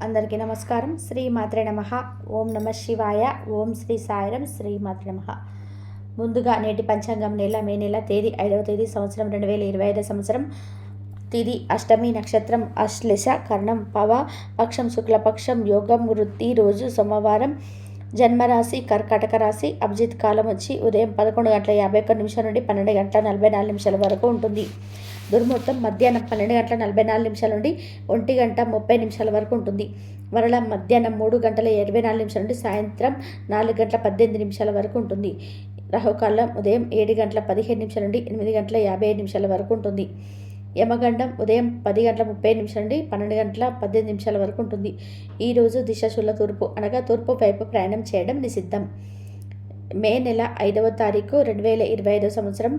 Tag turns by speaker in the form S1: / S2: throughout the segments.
S1: అందరికీ నమస్కారం. శ్రీ మాత్రే నమః. ఓం నమ శివాయ. ఓం శ్రీ సాయిరం. శ్రీ మాత్రే నమః. ముందుగా నేటి పంచాంగం మే నెల తేదీ 5వ తేదీ సంవత్సరం 2025 సంవత్సరం. తిది అష్టమి, నక్షత్రం అశ్లేష, కర్ణం పవ, పక్షం శుక్లపక్షం, యోగం వృత్తి, రోజు సోమవారం, జన్మరాశి కర్కాటక రాశి. అభిజిత్ కాలం వచ్చి ఉదయం 11:51 నుండి 12:44 వరకు ఉంటుంది. దుర్ముహూర్తం మధ్యాహ్నం 12:44 నుండి 1:30 వరకు ఉంటుంది. మరలా మధ్యాహ్నం 3:24 నుండి సాయంత్రం 4:18 వరకు ఉంటుంది. రాహుకాలం ఉదయం 7:15 నుండి 8:55 వరకు ఉంటుంది. యమగండం ఉదయం 10:30 నుండి 12:18 వరకు ఉంటుంది. ఈరోజు దిశాశూల తూర్పు అనగా తూర్పు వైపు ప్రయాణం చేయడం నిషిద్ధం. మే నెల 5వ తారీఖు 2025 సంవత్సరం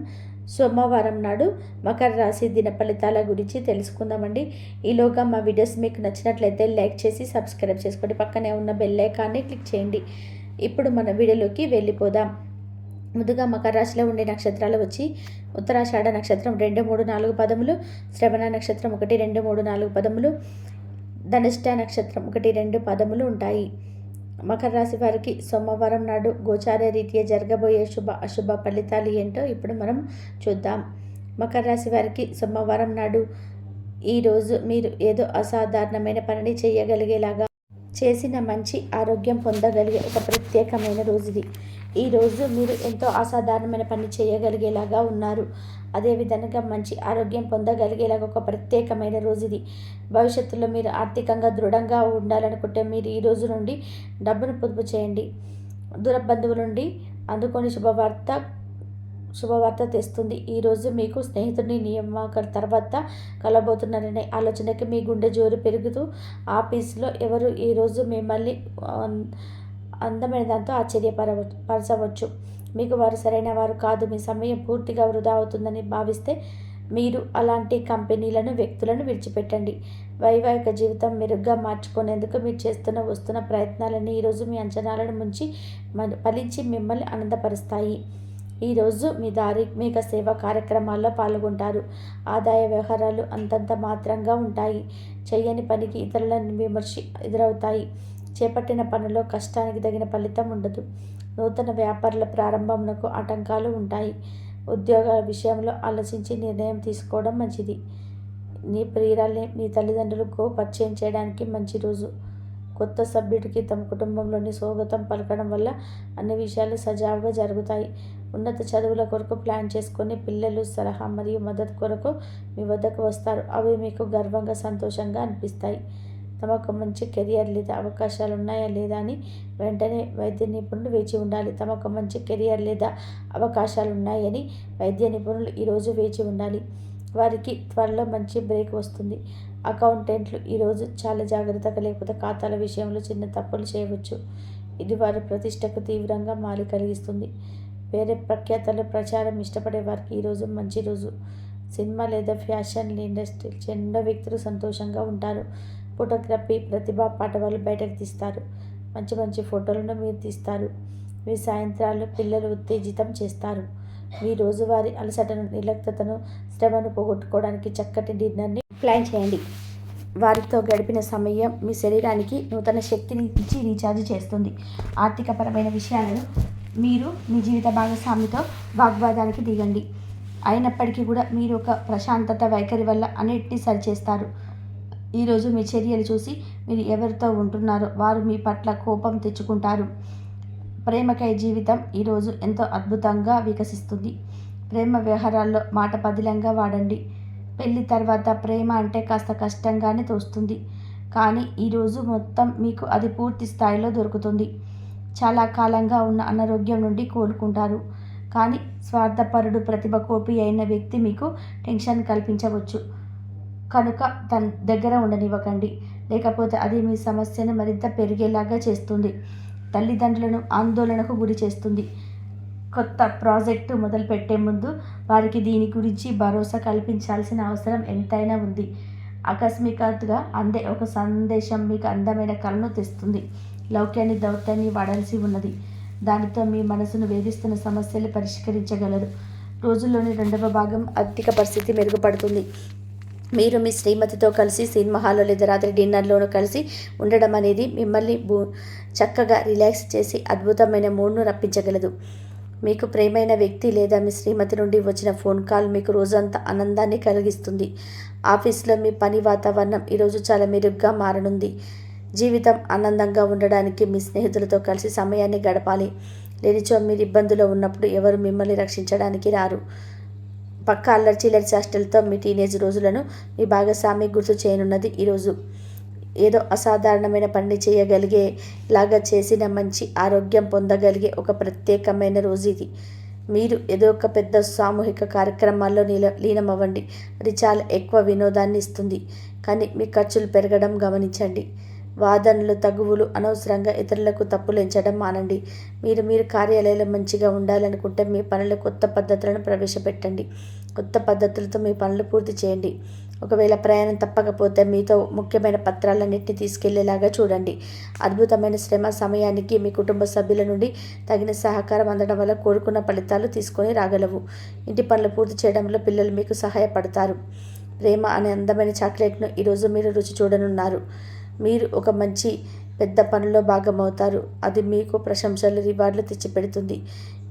S1: సోమవారం నాడు మకర రాశి దిన ఫలితాల గురించి తెలుసుకుందామండి. ఈలోగా మా వీడియోస్ మీకు నచ్చినట్లయితే లైక్ చేసి సబ్స్క్రైబ్ చేసుకోండి. పక్కనే ఉన్న బెల్ ఐకాన్ని క్లిక్ చేయండి. ఇప్పుడు మన వీడియోలోకి వెళ్ళిపోదాం. ముందుగా మకర రాశిలో ఉండే నక్షత్రాలు వచ్చి ఉత్తరాషాఢ నక్షత్రం 2, 3, 4 పదములు, శ్రవణ నక్షత్రం 1, 2, 3, 4 పదములు, ధనిష్ట నక్షత్రం 1, 2 పదములు ఉంటాయి. మకర రాశి వారికి సోమవారం నాడు గోచార రీత్యా జరగబోయే శుభ అశుభ ఫలితాలు ఏంటో ఇప్పుడు మనం చూద్దాం. మకర రాశి వారికి సోమవారం నాడు ఈరోజు మీరు ఏదో అసాధారణమైన పనిని చేయగలిగేలాగా చేసిన మంచి ఆరోగ్యం పొందగలిగే ఒక ప్రత్యేకమైన రోజు ఇది. ఈరోజు మీరు ఎంతో అసాధారణమైన పని చేయగలిగేలాగా ఉన్నారు. అదేవిధంగా మంచి ఆరోగ్యం పొందగలిగేలాగా ఒక ప్రత్యేకమైన రోజు ఇది. భవిష్యత్తులో మీరు ఆర్థికంగా దృఢంగా ఉండాలనుకుంటే మీరు ఈ రోజు నుండి డబ్బును పొదుపు చేయండి. దూర బంధువుల నుండి అందుకొని శుభవార్త తెస్తుంది. ఈరోజు మీకు స్నేహితుడిని నియామకం తర్వాత కలబోతున్నారనే ఆలోచనకి మీ గుండె జోరు పెరుగుతూ ఆఫీసులో ఎవరు ఈరోజు మిమ్మల్ని అందమైన దాంతో ఆశ్చర్యపరచవచ్చు. మీకు వారు సరైన వారు కాదు, మీ సమయం పూర్తిగా వృధా అవుతుందని భావిస్తే మీరు అలాంటి కంపెనీలను వ్యక్తులను విడిచిపెట్టండి. వైవాహిక జీవితం మెరుగ్గా మార్చుకునేందుకు మీరు వస్తున్న ప్రయత్నాలన్నీ ఈరోజు మీ అంచనాలను ఫలించి మిమ్మల్ని ఆనందపరుస్తాయి. ఈరోజు మీ ధార్మిక సేవా కార్యక్రమాల్లో పాల్గొంటారు. ఆదాయ వ్యవహారాలు అంతంత మాత్రంగా ఉంటాయి. చేయని పనికి ఇతరుల విమర్శ ఎదురవుతాయి. చేపట్టిన పనిలో కష్టానికి తగిన ఫలితం ఉండదు. నూతన వ్యాపారాల ప్రారంభంకు ఆటంకాలు ఉంటాయి. ఉద్యోగాల విషయంలో ఆలోచించి నిర్ణయం తీసుకోవడం మంచిది. నీ ప్రియురాల్ని నీ తల్లిదండ్రులకు పరిచయం చేయడానికి మంచి రోజు. కొత్త సభ్యుడికి తమ కుటుంబంలోని స్వాగతం పలకడం వల్ల అన్ని విషయాలు సజావుగా జరుగుతాయి. ఉన్నత చదువుల కొరకు ప్లాన్ చేసుకొని పిల్లలు సలహా మరియు మద్దతు కొరకు మీ వద్దకు వస్తారు. అవి మీకు గర్వంగా సంతోషంగా అనిపిస్తాయి. తమకు మంచి కెరియర్ లేదా అవకాశాలు ఉన్నాయా లేదా అని వెంటనే వైద్య నిపుణులు వేచి ఉండాలి. తమకు మంచి కెరియర్ లేదా అవకాశాలు ఉన్నాయని వైద్య నిపుణులు ఈరోజు వేచి ఉండాలి. వారికి త్వరలో మంచి బ్రేక్ వస్తుంది. అకౌంటెంట్లు ఈరోజు చాలా జాగ్రత్తగా లేకపోతే ఖాతాల విషయంలో చిన్న తప్పులు చేయవచ్చు. ఇది వారి ప్రతిష్టకు తీవ్రంగా మాలి కలిగిస్తుంది. వేరే ప్రఖ్యాతల ప్రచారం ఇష్టపడే వారికి ఈరోజు మంచి రోజు. సినిమా లేదా ఫ్యాషన్ ఇండస్ట్రీ చెందిన వ్యక్తులు సంతోషంగా ఉంటారు. ఫోటోగ్రఫీ ప్రతిభా పాఠవాలు బయటకు తీస్తారు. మంచి మంచి ఫోటోలను మీరు తీస్తారు. మీ సాయంత్రాలు పిల్లలు ఉత్తేజితం చేస్తారు. మీ రోజువారీ అలసటను, నిర్లిప్తతను, శ్రమను పోగొట్టుకోవడానికి చక్కటి డిన్నర్ని ప్లాన్ చేయండి. వారితో గడిపిన సమయం మీ శరీరానికి నూతన శక్తిని ఇచ్చి రీఛార్జ్ చేస్తుంది. ఆర్థికపరమైన విషయాలను మీరు మీ జీవిత భాగస్వామితో వాగ్వాదానికి దిగండి. అయినప్పటికీ కూడా మీరు ఒక ప్రశాంతత వైఖరి వల్ల అన్నిటినీ సరిచేస్తారు. ఈరోజు మీ చర్యలు చూసి మీరు ఎవరితో ఉంటున్నారో వారు మీ పట్ల కోపం తెచ్చుకుంటారు. ప్రేమకై జీవితం ఈరోజు ఎంతో అద్భుతంగా వికసిస్తుంది. ప్రేమ వ్యవహారాల్లో మాట పదిలంగా వాడండి. పెళ్లి తర్వాత ప్రేమ అంటే కాస్త కష్టంగానే తోస్తుంది, కానీ ఈరోజు మొత్తం మీకు అది పూర్తి స్థాయిలో దొరుకుతుంది. చాలా కాలంగా ఉన్న అనారోగ్యం నుండి కోలుకుంటారు, కానీ స్వార్థపరుడు ప్రతిభ కోపి అయిన వ్యక్తి మీకు టెన్షన్ కల్పించవచ్చు. కనుక తన దగ్గర ఉండనివ్వకండి, లేకపోతే అది మీ సమస్యను మరింత పెరిగేలాగా చేస్తుంది. తల్లిదండ్రులను ఆందోళనకు గురి చేస్తుంది. కొత్త ప్రాజెక్టు మొదలుపెట్టే ముందు వారికి దీని గురించి భరోసా కల్పించాల్సిన అవసరం ఎంతైనా ఉంది. ఆకస్మికతగా అందే ఒక సందేశం మీకు అందమైన కళను తెస్తుంది. లౌక్యాన్ని దౌత్యాన్ని వాడాల్సి ఉన్నది. దానితో మీ మనసును వేధిస్తున్న సమస్యలు పరిష్కరించగలరు. రోజుల్లోని 2వ భాగం ఆర్థిక పరిస్థితి మెరుగుపడుతుంది. మీరు మీ శ్రీమతితో కలిసి సినిమా హాల్లో లేదా రాత్రి డిన్నర్లోనూ కలిసి ఉండడం అనేది మిమ్మల్ని చక్కగా రిలాక్స్ చేసి అద్భుతమైన మూడ్ను రప్పించగలదు. మీకు ప్రియమైన వ్యక్తి లేదా మీ శ్రీమతి నుండి వచ్చిన ఫోన్ కాల్ మీకు రోజంతా ఆనందాన్ని కలిగిస్తుంది. ఆఫీస్లో మీ పని వాతావరణం ఈరోజు చాలా మెరుగ్గా మారనుంది. జీవితం ఆనందంగా ఉండడానికి మీ స్నేహితులతో కలిసి సమయాన్ని గడపాలి. లేనిచో మీరు ఇబ్బందులో ఉన్నప్పుడు ఎవరు మిమ్మల్ని రక్షించడానికి రారు. పక్క అల్లరి చిల్లరి చేష్టలతో మీ టీనేజ్ రోజులను మీ భాగస్వామి గుర్తు చేయనున్నది. ఈరోజు ఏదో అసాధారణమైన పని చేయగలిగేలాగా చేసిన మంచి ఆరోగ్యం పొందగలిగే ఒక ప్రత్యేకమైన రోజు ఇది. మీరు ఏదో ఒక పెద్ద సామూహిక కార్యక్రమాల్లో లీనమవ్వండి. అది చాలా ఎక్కువ వినోదాన్ని ఇస్తుంది, కానీ మీ ఖర్చులు పెరగడం గమనించండి. వాదనలు తగువులు అనవసరంగా ఇతరులకు తప్పులు ఎంచడం మానండి. మీరు కార్యాలయంలో మంచిగా ఉండాలనుకుంటే మీ పనులు కొత్త పద్ధతులను ప్రవేశపెట్టండి. కొత్త పద్ధతులతో మీ పనులు పూర్తి చేయండి. ఒకవేళ ప్రయాణం తప్పకపోతే మీతో ముఖ్యమైన పత్రాలన్నింటినీ తీసుకెళ్లేలాగా చూడండి. అద్భుతమైన శ్రమ సమయానికి మీ కుటుంబ సభ్యుల నుండి తగిన సహకారం అందడం వల్ల కోరుకున్న ఫలితాలు తీసుకొని రాగలవు. ఇంటి పనులు పూర్తి చేయడంలో పిల్లలు మీకు సహాయపడతారు. ప్రేమ అనే అందమైన చాక్లెట్ను ఈరోజు మీరు రుచి చూడనున్నారు. మీరు ఒక మంచి పెద్ద పనిలో భాగమవుతారు. అది మీకు ప్రశంసలు రివార్డులు తెచ్చిపెడుతుంది.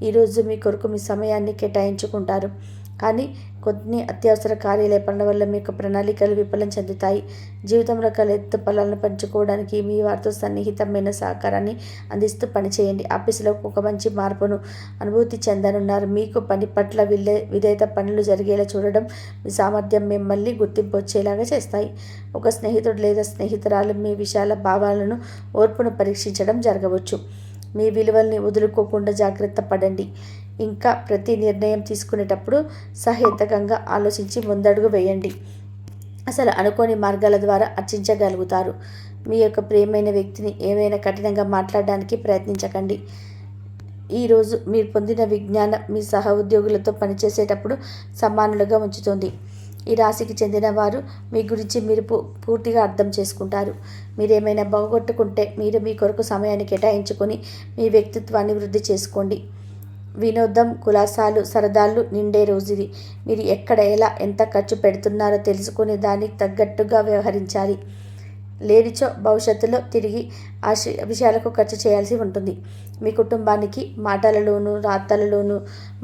S1: ఈరోజు మీ కొరకు మీ సమయాన్ని కేటాయించుకుంటారు, కానీ కొన్ని అత్యవసర కార్యాలయ పనుల వల్ల మీకు ప్రణాళికలు విఫలం చెందుతాయి. జీవితంలో ఎత్తు ఫలాలను పంచుకోవడానికి మీ వారితో సన్నిహితమైన సహకారాన్ని అందిస్తూ పనిచేయండి. ఆఫీసులో ఒక మంచి మార్పును అనుభూతి చెందనున్నారు. మీకు పని పట్ల విధేయత పనులు జరిగేలా చూడడం మీ సామర్థ్యం మిమ్మల్ని గుర్తింపు వచ్చేలాగా చేస్తాయి. ఒక స్నేహితుడు లేదా స్నేహితురాలు మీ విశాల భావాలను ఓర్పును పరీక్షించడం జరగవచ్చు. మీ విలువల్ని వదులుకోకుండా జాగ్రత్త పడండి. ఇంకా ప్రతి నిర్ణయం తీసుకునేటప్పుడు సహేతుకంగా ఆలోచించి ముందడుగు వేయండి. అసలు అనుకోని మార్గాల ద్వారా అర్చించగలుగుతారు. మీ యొక్క ప్రియమైన వ్యక్తిని ఏవైనా కఠినంగా మాట్లాడడానికి ప్రయత్నించకండి. ఈరోజు మీరు పొందిన విజ్ఞానం మీ సహ ఉద్యోగులతో పనిచేసేటప్పుడు సమానులుగా ఉంచుతుంది. ఈ రాశికి చెందిన వారు మీ గురించి మీరు పూర్తిగా అర్థం చేసుకుంటారు. మీరేమైనా బాగొట్టుకుంటే మీరు మీ కొరకు సమయాన్ని కేటాయించుకొని మీ వ్యక్తిత్వాన్ని వృద్ధి చేసుకోండి. వినోదం కులాసాలు సరదాలు నిండే రోజు ఇది. మీరు ఎక్కడ ఎలా ఎంత ఖర్చు పెడుతున్నారో తెలుసుకుని దానికి తగ్గట్టుగా వ్యవహరించాలి. లేనిచో భవిష్యత్తులో తిరిగి ఆ విషయాలకు ఖర్చు చేయాల్సి ఉంటుంది. మీ కుటుంబానికి మాటలలోనూ రాతలలోనూ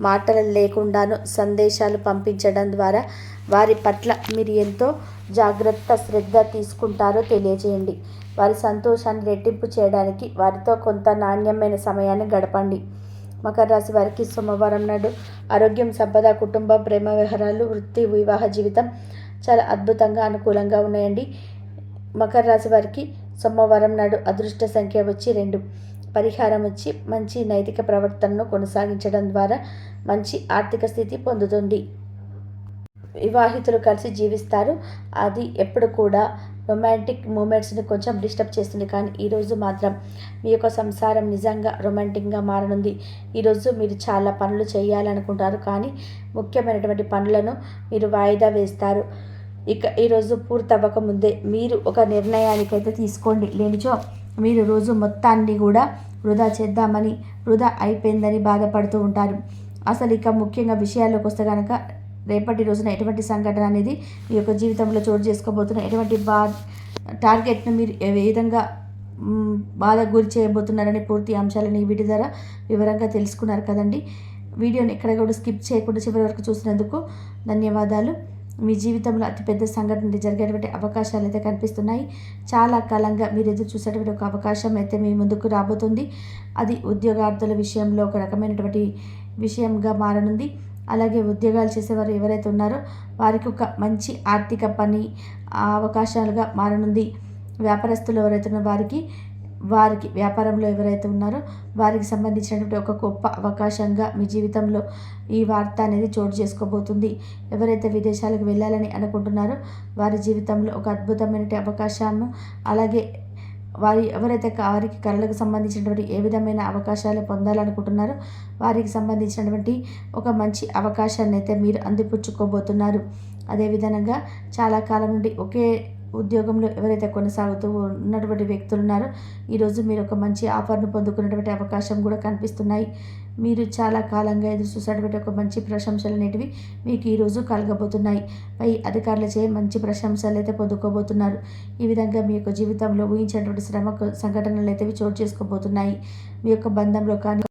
S1: మాటలు లేకుండానూ సందేశాలు పంపించడం ద్వారా వారి పట్ల మీరు ఎంతో జాగ్రత్త శ్రద్ధ తీసుకుంటారో తెలియజేయండి. వారి సంతోషాన్ని రెట్టింపు చేయడానికి వారితో కొంత నాణ్యమైన సమయాన్ని గడపండి. మకర రాశి వారికి సోమవారం నాడు ఆరోగ్యం సంపద కుటుంబం ప్రేమ వ్యవహారాలు వృత్తి వివాహ జీవితం చాలా అద్భుతంగా అనుకూలంగా ఉన్నాయండి. మకర రాశి వారికి సోమవారం నాడు అదృష్ట సంఖ్య వచ్చి 2. పరిహారం వచ్చి మంచి నైతిక ప్రవర్తనను కొనసాగించడం ద్వారా మంచి ఆర్థిక స్థితి పొందుతుంది. వివాహితులు కలిసి జీవిస్తారు. అది ఎప్పుడు కూడా రొమాంటిక్ మూమెంట్స్ని కొంచెం డిస్టర్బ్ చేస్తుంది, కానీ ఈరోజు మాత్రం మీ యొక్క సంసారం నిజంగా రొమాంటిక్గా మారనుంది. ఈరోజు మీరు చాలా పనులు చేయాలనుకుంటారు, కానీ ముఖ్యమైనటువంటి పనులను మీరు వాయిదా వేస్తారు. ఇక ఈరోజు పూర్తవ్వకముందే మీరు ఒక నిర్ణయానికైతే తీసుకోండి. లేనిచో మీరు రోజు మొత్తాన్ని కూడా వృధా చేద్దామని వృధా అయిపోయిందని బాధపడుతూ ఉంటారు. అసలు ఇక ముఖ్యంగా విషయాల్లోకి వస్తే కనుక రేపటి రోజున ఎటువంటి సంఘటన అనేది మీ యొక్క జీవితంలో చోటు చేసుకోబోతున్న ఎటువంటి టార్గెట్ను మీరు ఏ విధంగా బాధకు గురి చేయబోతున్నారనే పూర్తి అంశాలని వీటి ద్వారా వివరంగా తెలుసుకున్నారు కదండి. వీడియోని ఎక్కడ కూడా స్కిప్ చేయకుండా చివరి వరకు చూసినందుకు ధన్యవాదాలు. మీ జీవితంలో అతిపెద్ద సంఘటన జరిగేటువంటి అవకాశాలు అయితే కనిపిస్తున్నాయి. చాలా కాలంగా మీరు ఎదురు చూసేటువంటి ఒక అవకాశం అయితే మీ ముందుకు రాబోతుంది. అది ఉద్యోగార్థుల విషయంలో ఒక రకమైనటువంటి విషయంగా మారనుంది. అలాగే ఉద్యోగాలు చేసేవారు ఎవరైతే ఉన్నారో వారికి ఒక మంచి ఆర్థిక పని అవకాశాలుగా మారనుంది. వ్యాపారస్తులు ఎవరైతే ఉన్నారో వారికి వ్యాపారంలో ఎవరైతే ఉన్నారో వారికి సంబంధించినటువంటి ఒక గొప్ప అవకాశంగా మీ జీవితంలో ఈ వార్త అనేది చోటు చేసుకోబోతుంది. ఎవరైతే విదేశాలకు వెళ్ళాలని అనుకుంటున్నారో వారి జీవితంలో ఒక అద్భుతమైన అవకాశాన్ని, అలాగే ఎవరైతే వారికి కళలకు సంబంధించినటువంటి ఏ విధమైన అవకాశాలు పొందాలనుకుంటున్నారో వారికి సంబంధించినటువంటి ఒక మంచి అవకాశాన్ని అయితే మీరు అందిపుచ్చుకోబోతున్నారు. అదేవిధంగా చాలా కాలం నుండి ఒకే ఉద్యోగంలో ఎవరైతే కొనసాగుతూ ఉన్నటువంటి వ్యక్తులు ఉన్నారో ఈరోజు మీరు ఒక మంచి ఆఫర్ను పొందుకునేటువంటి అవకాశం కూడా కనిపిస్తున్నాయి. మీరు చాలా కాలంగా ఎదురు చూసేటువంటి ఒక మంచి ప్రశంసలు అనేటివి మీకు ఈరోజు కలగబోతున్నాయి. పై అధికారులచే మంచి ప్రశంసలు అయితే పొందుకోబోతున్నారు. ఈ విధంగా మీ యొక్క జీవితంలో ఊహించినటువంటి శ్రమ సంఘటనలు అయితే చోటు చేసుకోబోతున్నాయి. మీ యొక్క బంధంలో కానీ